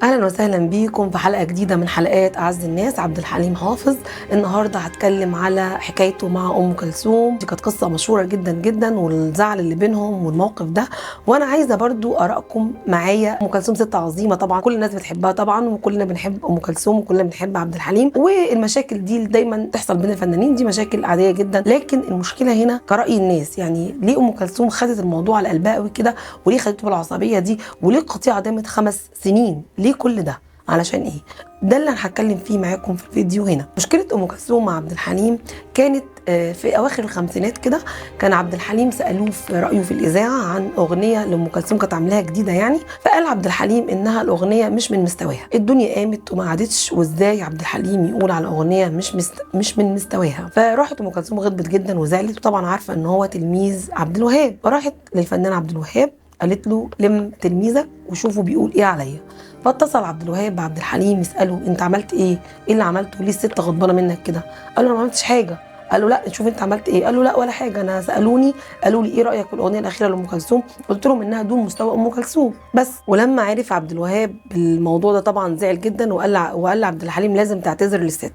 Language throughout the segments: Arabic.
اهلا وسهلا بيكم في حلقه جديده من حلقات اعز الناس. عبد الحليم حافظ النهارده هتكلم على حكايته مع ام كلثوم. دي كانت قصه مشهوره جدا جدا، والزعل اللي بينهم والموقف ده. وانا عايزه برضو ارائكم معايا. ام كلثوم ست عظيمه طبعا، كل الناس بتحبها طبعا، وكلنا بنحب ام كلثوم وكلنا بنحب عبد الحليم. والمشاكل دي دايما تحصل بين الفنانين، دي مشاكل عاديه جدا. لكن المشكله هنا كراي الناس، يعني ليه ام كلثوم خدت الموضوع على قلبها قوي كده، وليه خدته بالعصبيه دي، وليه القطيعه دامت 5 سنين؟ ليه كل ده؟ علشان ايه؟ ده اللي انا هتكلم فيه معاكم في الفيديو هنا. مشكله ام كلثوم مع عبد الحليم كانت في اواخر الخمسينات كده. كان عبد الحليم سالوه في رايه في الاذاعه عن اغنيه لام كلثوم كانت عاملاها جديده يعني. فقال عبد الحليم انها الاغنيه مش من مستواها، الدنيا قامت وما عادتش، وازاي عبد الحليم يقول على اغنيه مش من مستواها. فراحت ام كلثوم غضبت جدا وزعلت، وطبعا عارفه ان هو تلميذ عبد الوهاب، فراحت للفنان عبد الوهاب قالت له لم تلميذك وشوفوا بيقول ايه عليا. فاتصل عبد الوهاب بعبد الحليم يساله انت عملت ايه اللي عملته؟ ليه الست غضبانه منك كده؟ قال له انا ما عملتش حاجه. قال له لا شوف انت عملت ايه. قال له لا ولا حاجه، انا سالوني قالوا لي ايه رايك في الاغنيه الاخيره لام كلثوم، قلت لهم انها دون مستوى ام كلثوم بس. ولما عرف عبد الوهاب بالموضوع ده طبعا زعل جدا، وقال لعبد الحليم لازم تعتذر للست.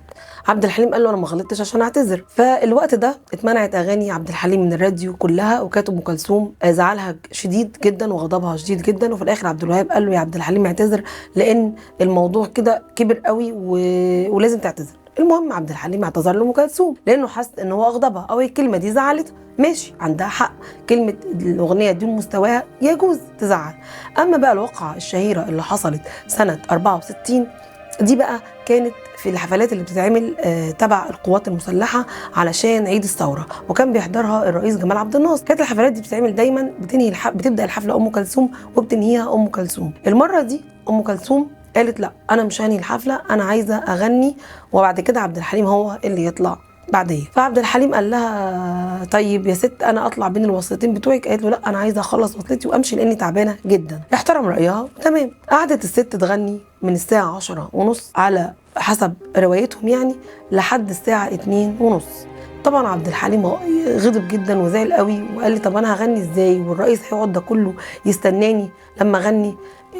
عبد الحليم قال له انا ما غلطتش عشان اعتذر. فالوقت ده اتمنعت اغاني عبد الحليم من الراديو كلها، وكانت ام كلثوم زعلها شديد جدا وغضبها شديد جدا. وفي الاخر عبد الوهاب قال له يا عبد الحليم اعتذر، لان الموضوع كده كبر قوي ولازم تعتذر. المهم عبد الحليم اعتذر لام كلثوم لانه حس ان هو اغضبها، او الكلمه دي زعلته. ماشي، عندها حق، كلمه الاغنيه دي مستواها يجوز تزعل. اما بقى الواقعه الشهيره اللي حصلت سنه 64 دي بقى كانت في الحفلات اللي بتتعمل تبع القوات المسلحه علشان عيد الثوره، وكان بيحضرها الرئيس جمال عبد الناصر. كانت الحفلات دي بتتعمل دايما بتبدا الحفله ام كلثوم وبتنهيها ام كلثوم. المره دي ام كلثوم قالت لا انا مش هنهي الحفله، انا عايزه اغني وبعد كده عبد الحليم هو اللي يطلع بعديه. فعبد الحليم قال لها طيب يا ست انا اطلع بين الوصلتين بتوعك. قالت له لا انا عايزه اخلص وصلتي وامشي لاني تعبانه جدا. احترم رايها تمام. قعدت الست تغني من الساعه 10:30 على حسب روايتهم يعني لحد الساعه 2:30. طبعا عبد الحليم غضب جدا وزعل قوي، وقال لي طب انا هغني ازاي والرئيس هيقعد ده كله يستناني لما اغني؟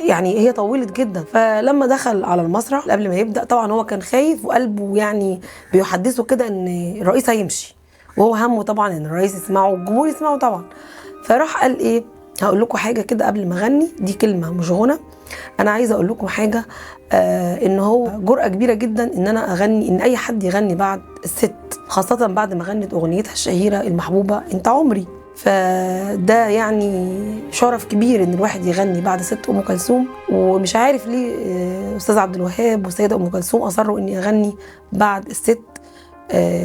يعني هي طولت جدا. فلما دخل على المسرح قبل ما يبدا طبعا هو كان خايف وقلبه يعني بيحدثه كده ان الرئيس هيمشي، وهو همه طبعا ان الرئيس يسمعه والجمهور يسمعه طبعا. فراح قال ايه، هقول لكم حاجه كده قبل ما اغني، دي كلمه مش غنى. انا عايزه اقول لكم حاجه، ان هو جرأة كبيره جدا ان انا اغني، ان اي حد يغني بعد الست، خاصه بعد ما غنت اغنيتها الشهيره المحبوبه انت عمري. فده يعني شرف كبير ان الواحد يغني بعد ست ام كلثوم. ومش عارف ليه استاذ عبد الوهاب والسيده ام كلثوم اصروا اني اغني بعد الست،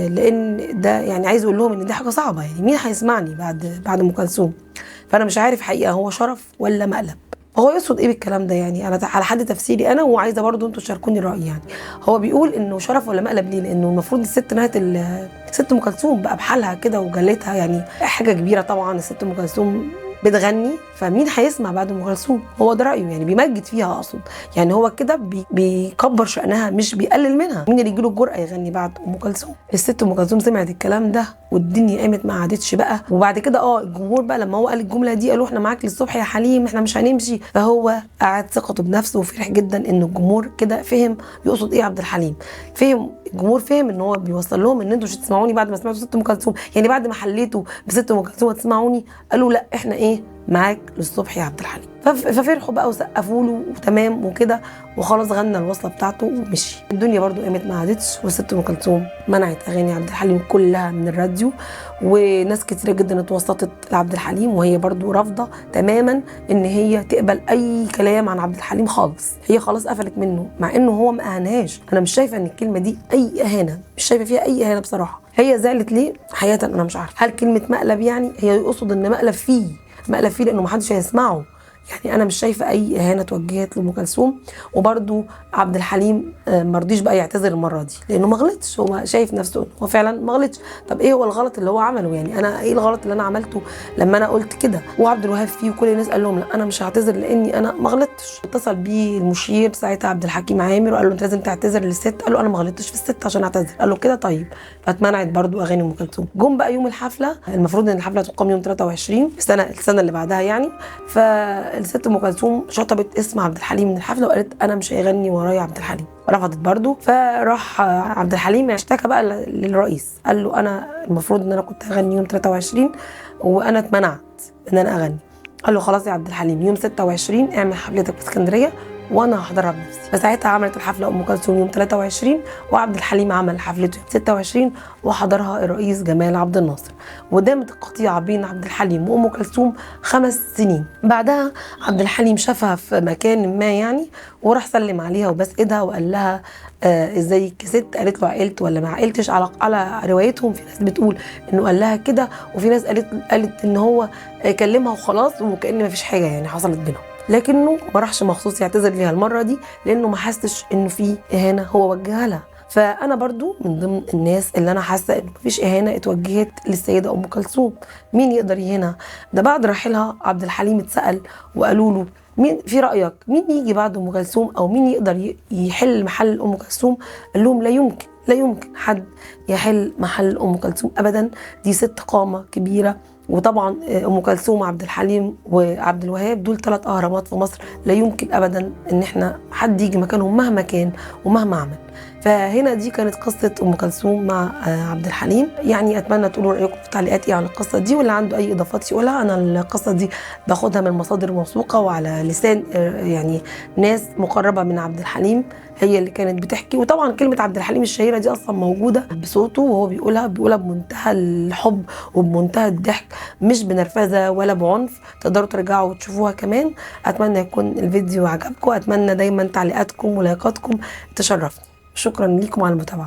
لان ده يعني عايز اقول لهم ان دي حاجه صعبه، يعني مين هيسمعني بعد ام كلثوم؟ فانا مش عارف حقيقه هو شرف ولا مقلب. هو يقصد ايه بالكلام ده؟ يعني انا على حد تفسيري انا، وعايزه برضو انتوا تشاركوني الراي. يعني هو بيقول انه شرف ولا مقلب ليه؟ لانه المفروض الست نهت الست ام كلثوم بقى بحالها كده وجلتها، يعني حاجه كبيره طبعا. الست ام كلثوم بتغني، فمين هيسمع بعد ام كلثوم؟ هو ده رايه، يعني بيمجد فيها اقصد. يعني هو كده بيكبر شأنها مش بيقلل منها. مين اللي يجيله الجرأه يغني بعد ام كلثوم؟ الست ام كلثوم سمعت الكلام ده والدنيا قامت ما عادتش بقى. وبعد كده الجمهور بقى لما هو قال الجمله دي قالوا احنا معاك للصبح يا حليم، احنا مش هنمشي. فهو قعد ثقته بنفسه وفرح جدا ان الجمهور كده فهم يقصد ايه عبد الحليم. الجمهور فهم ان هو بيوصل لهم ان انتوا مش هتسمعوني بعد ما سمعتوا ست ام كلثوم، يعني بعد ما حليتوا بست ام كلثوم هتسمعوني؟ قالوا لا احنا ايه معاك للصبح يا عبد الحليم. ففرحوا بقى وسقفوا له وتمام وكده، وخلاص غنى الوصله بتاعته ومشي. الدنيا برضو قامت ما عادتش، وست ام كلثوم منعت اغاني عبد الحليم كلها من الراديو. وناس كتيره جدا اتوسطت لعبد الحليم، وهي برضو رافضه تماما ان هي تقبل اي كلام عن عبد الحليم خالص. هي خلاص قفلت منه، مع انه هو ما اهانهاش. انا مش شايفه ان الكلمه دي اي اهانه، مش شايفه فيها اي اهانه بصراحه. هي زعلت ليه حقيقه انا مش عارفه. هل كلمه مقلب يعني هي يقصد ان مقلب فيه لانه محدش هيسمعه؟ يعني انا مش شايفه اي اهانه توجهت لام كلثوم. وبرده عبد الحليم ما رضيش بقى يعتذر المره دي لانه ما غلطش، هو شايف نفسه هو فعلا ما غلطش. طب ايه هو الغلط اللي هو عمله؟ يعني انا ايه الغلط اللي انا عملته لما انا قلت كده؟ وعبد الوهاب فيه وكل الناس قال لهم لا انا مش هعتذر لاني انا ما غلطتش. اتصل بيه المشير ساعتها عبد الحكيم عامر وقال له انت لازم تعتذر للست. قال له انا ما غلطتش في الست عشان اعتذر. قال له كده طيب. فاتمنعت برده اغاني ام كلثوم. جم بقى يوم الحفله، المفروض ان الحفله تقام يوم 23 السنه اللي بعدها يعني. فالست ام كلثوم شطبت اسم عبد الحليم من الحفله وقالت انا مش هيغني ورايا عبد الحليم، رفضت برضو. فراح عبد الحليم اشتكى بقى للرئيس، قال له انا المفروض ان انا كنت هغني يوم 23 وانا اتمنعت ان انا اغني. قال له خلاص يا عبد الحليم يوم 26 اعمل حفلتك في اسكندريه وانا هحضرها بنفسي. فساعتها عملت الحفله ام كلثوم يوم 23 وعبد الحليم عمل حفلته يوم 26 وحضرها الرئيس جمال عبد الناصر. ودامت القطيعه بين عبد الحليم وام كلثوم 5 سنين. بعدها عبد الحليم شافها في مكان ما يعني وراح سلم عليها وبس ايدها وقال لها ازيك يا ست. قالت له عقلت ولا ما عقلتش. على روايتهم في ناس بتقول انه قال لها كده وفي ناس قالت ان هو كلمها وخلاص وكأن ما فيش حاجه يعني حصلت بينهم، لكنه ما راحش مخصوص يعتذر ليها المره دي لانه ما حسش انه في اهانه هو وجهها لها. فانا برضو من ضمن الناس اللي انا حاسه انه مفيش اهانه اتوجهت للسيده ام كلثوم. مين يقدر يهينها؟ ده بعد رحيلها عبد الحليم اتسال وقالوا له مين في رايك مين يجي بعد ام كلثوم او مين يقدر يحل محل ام كلثوم؟ قال لهم لا يمكن، لا يمكن حد يحل محل ام كلثوم ابدا. دي ست قامه كبيره، وطبعا ام كلثوم وعبد الحليم وعبد الوهاب دول 3 اهرامات في مصر، لا يمكن ابدا ان احنا حد يجي مكانهم مهما كان ومهما عمل. فهنا دي كانت قصه ام كلثوم مع عبد الحليم. يعني اتمنى تقولوا رايكم في تعليقات ايه عن القصه دي، واللي عنده اي اضافات يقولها. انا القصه دي باخدها من مصادر موثوقه وعلى لسان يعني ناس مقربه من عبد الحليم هي اللي كانت بتحكي. وطبعا كلمه عبد الحليم الشهيره دي اصلا موجوده بصوته وهو بيقولها بمنتهى الحب وبمنتهى الضحك، مش بنرفزه ولا بعنف. تقدروا ترجعوا وتشوفوها كمان. اتمنى يكون الفيديو عجبكم، اتمنى دايما تعليقاتكم ولايكاتكم تشرفني. شكرا لكم على المتابعه.